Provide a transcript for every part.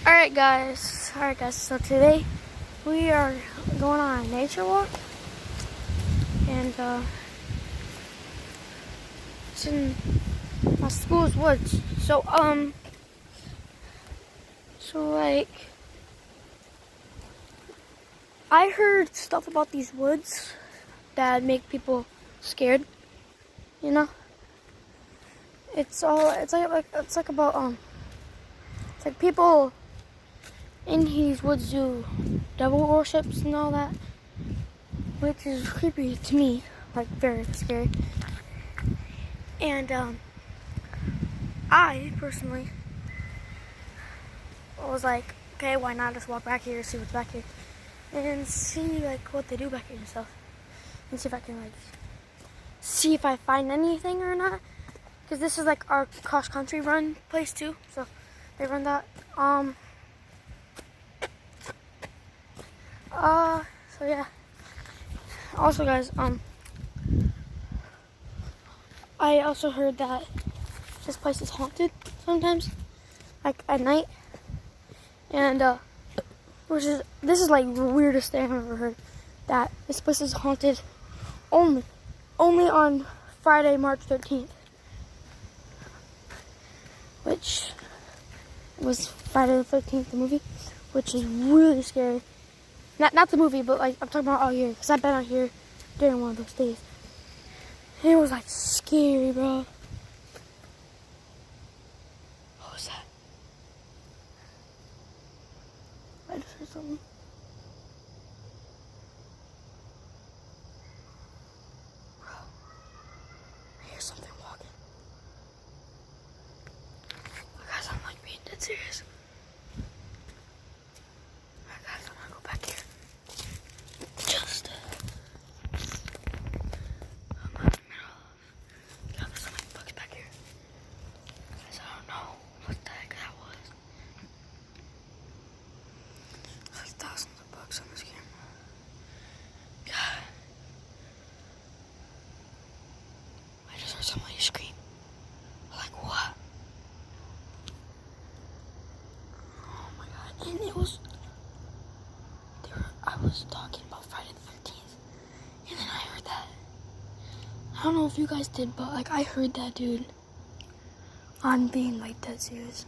Alright guys, so today we are going on a nature walk, and it's in my school's woods. So I heard stuff about these woods that make people scared, you know? It's like people in these woods do devil worships and all that, which is creepy to me, like very scary. And I personally was like, okay, why not just walk back here, see what's back here, and see like what they do back here and stuff, and see if I can see if I find anything or not. Because this is like our cross country run place too, so they run that. So yeah. Also, guys, I also heard that this place is haunted sometimes, like at night, and this is like the weirdest thing I've ever heard. That this place is haunted only on Friday, March 13th, which was Friday the 13th, the movie, which is really scary. Not the movie, but like I'm talking about all year, because I've been out here during one of those days. And it was like scary, bro. What was that? I just heard something. Bro, I hear something walking. Guys, I'm like being dead serious. Alright, guys, I'm gonna go back here. Just I'm in the middle of. Yeah, there's so many bugs back here. Guys, I don't know what the heck that was. There's like thousands of bugs on this camera. God. I just heard somebody scream. Like, what? Oh my god. And it was. I was talking about Friday the 13th. And then I heard that. I don't know if you guys did, but like I heard that, dude. I'm being like dead serious.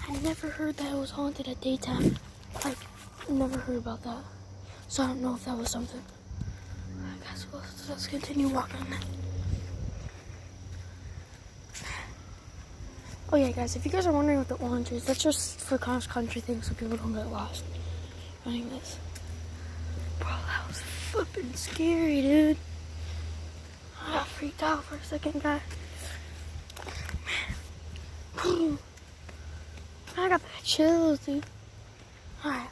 I never heard that it was haunted at daytime. Like, never heard about that. So I don't know if that was something. Alright guys, well, let's continue walking. Oh yeah, guys, if you guys are wondering what the orange is, that's just for cross country things so people don't get lost running this. Bro, that was flipping scary, dude. I got freaked out for a second, guys. Man. I got the chills, dude. Alright.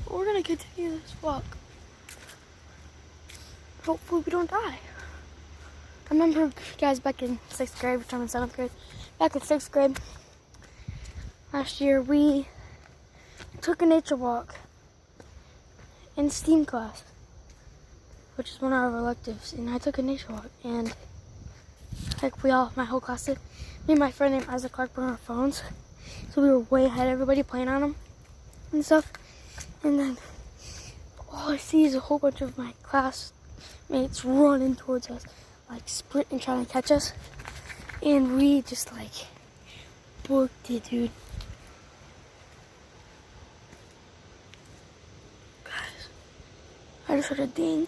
We're gonna continue this walk. Hopefully we don't die. I remember, guys, back in 6th grade, which I'm in 7th grade. Back in 6th grade, last year, we took a nature walk in STEAM class, which is one of our electives. And I took a nature walk, and like my whole class did. Me and my friend named Isaac Clark brought our phones, so we were way ahead of everybody playing on them and stuff. And then all I see is a whole bunch of my classmates running towards us, like sprinting, trying to catch us. And we just like booked it, dude. Guys, I just heard a ding.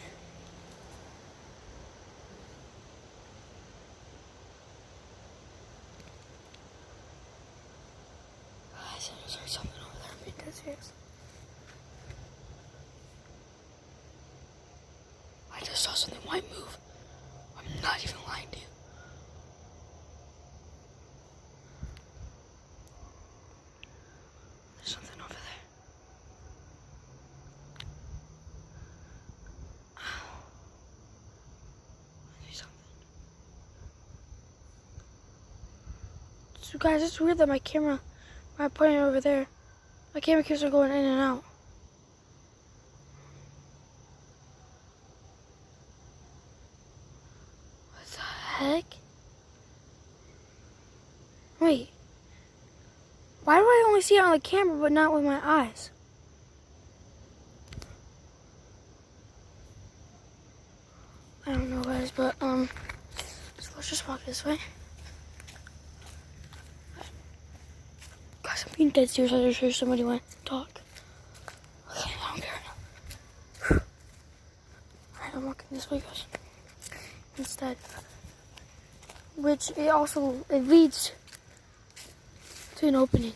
I just heard something over there. I'm being dead serious. I just saw something white move. I'm not even lying to you. There's something over there. Ow. I see something. So guys, it's weird that my camera, when I point it over there, My camera keeps on going in and out. What the heck? Wait. Why do I only see it on the camera but not with my eyes? I don't know, guys, but so let's just walk this way. Guys, I'm being dead serious. I just heard somebody want to talk. Okay, I don't care now. Alright, I'm walking this way, guys. Instead, which it leads to an opening.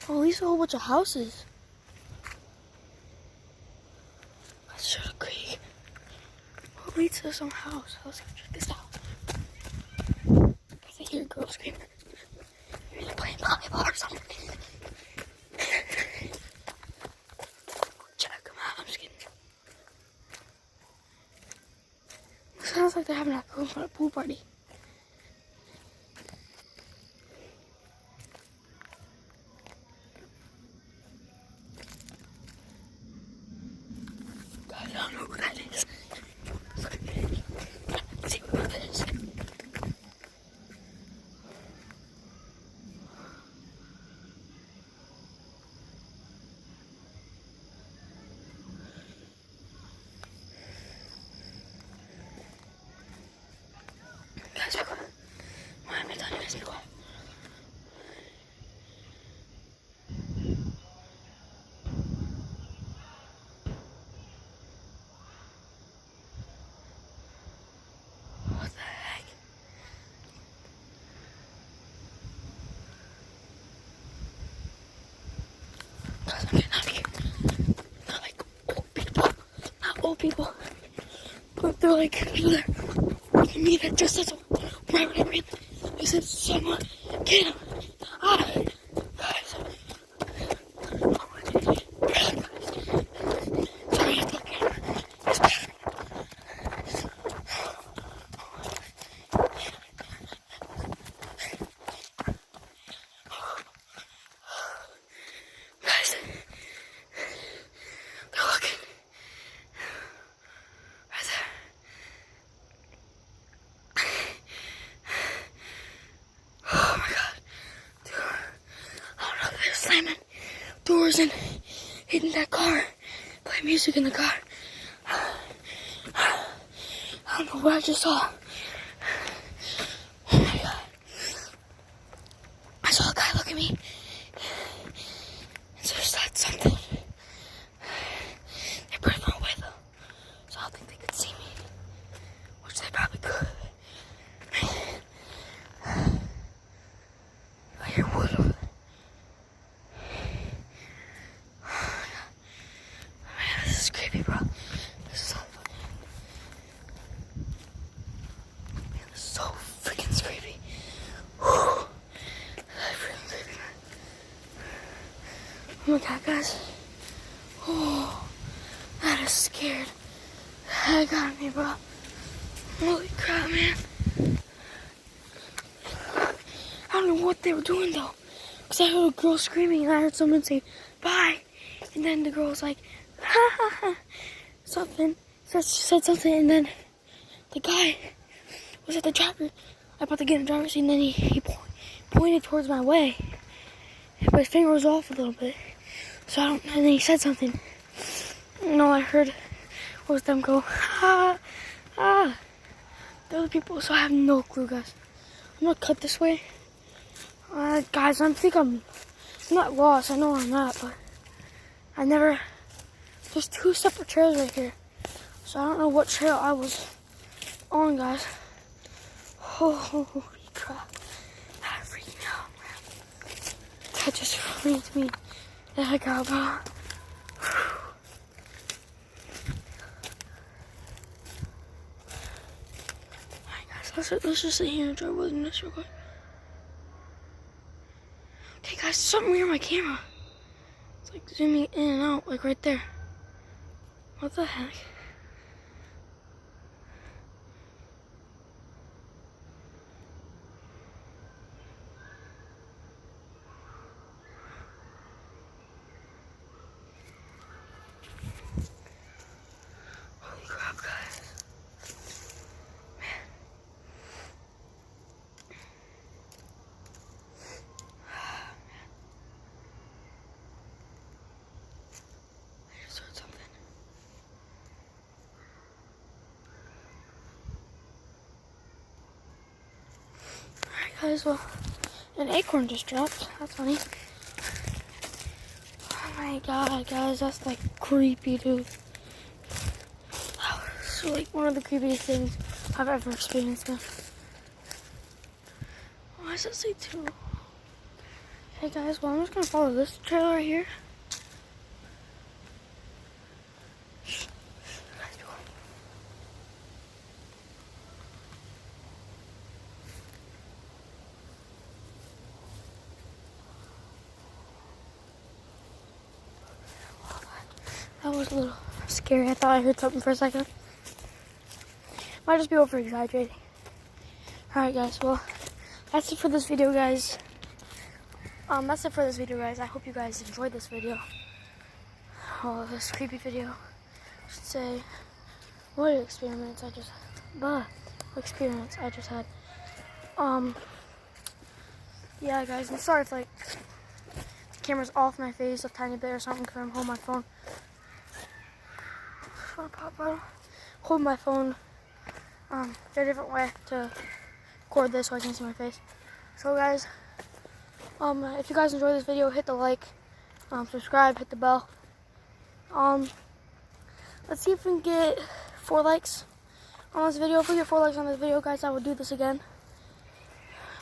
Oh, at least a whole bunch of houses. Let's show the creek. What leads to some house? Let's go check this out. I hear a girl screaming. Maybe they're playing volleyball or something. Check them out. I'm just kidding. It sounds like they're having a pool party. I don't know who that is. Let's see what that is. Guys, be quiet. Why am I telling you guys to be quiet? What the heck? Guys, I'm getting out of here. They're like old people. Not old people. But they're like people that look at me that just said so right when I ran. They said, someone, get him. Ah. Guys. Oh my God. Sorry, I have to look at him. It's bad. Guys, they're looking right there. Oh my God, dude, I don't know if they're slamming doors and hitting that car, playing music in the car. I don't know what I just saw. Oh my God, I saw a guy look at me. And so there's that something. They're pretty far away though, so I don't think they could see me, which they probably could. I hear wood over there. Man, this is creepy, bro. This is so fucking... Man, this is so freaking creepy. Whew. That's freaking creepy, man. Oh my God, guys. Oh, that is scared the heck out of me, bro. Holy crap, man. I don't know what they were doing though, because I heard a girl screaming and I heard someone say bye, and then the girl was like ha ha ha something, so she said something, and then the guy was at the driver, I about to get in the driver's seat, and then he pointed towards my way, but his finger was off a little bit, so I don't, and then he said something, and all I heard was them go ah ah. The other people, so I have no clue, guys. I'm gonna cut this way. Guys, I'm not lost. I know where I'm at, but there's two separate trails right here. So I don't know what trail I was on, guys. Holy crap. That freaked me out, man. That just freaked me the heck out, bro. Alright, guys, let's just sit here and enjoy the wilderness real quick. Okay, guys, something weird on my camera. It's like zooming in and out, like right there. What the heck? guys, well, an acorn just dropped. That's funny. Oh my god, guys, that's like creepy, dude. That was like one of the creepiest things I've ever experienced. Why does it say 2? Hey guys, well, I'm just gonna follow this trail right here. That was a little scary. I thought I heard something for a second. Might just be over exaggerating. Alright guys, well, that's it for this video, guys. That's it for this video, guys. I hope you guys enjoyed this video. Oh, this creepy video. I should say, what experience I just had. Yeah guys, I'm sorry if like the camera's off my face a tiny bit or something because I'm holding my phone. Hold my phone a different way to record this so I can see my face. So guys, if you guys enjoyed this video, hit the like, subscribe, hit the bell. Let's see if we can get 4 likes on this video. If we get 4 likes on this video, guys, I will do this again.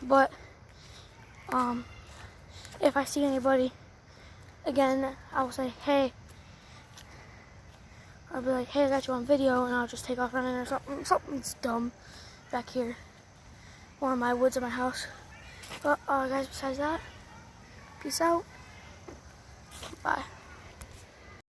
But if I see anybody again, I will say, hey. I'll be like, hey, I got you on video, and I'll just take off running or something. Something's dumb back here. One of my woods at my house. But guys, besides that, peace out. Bye.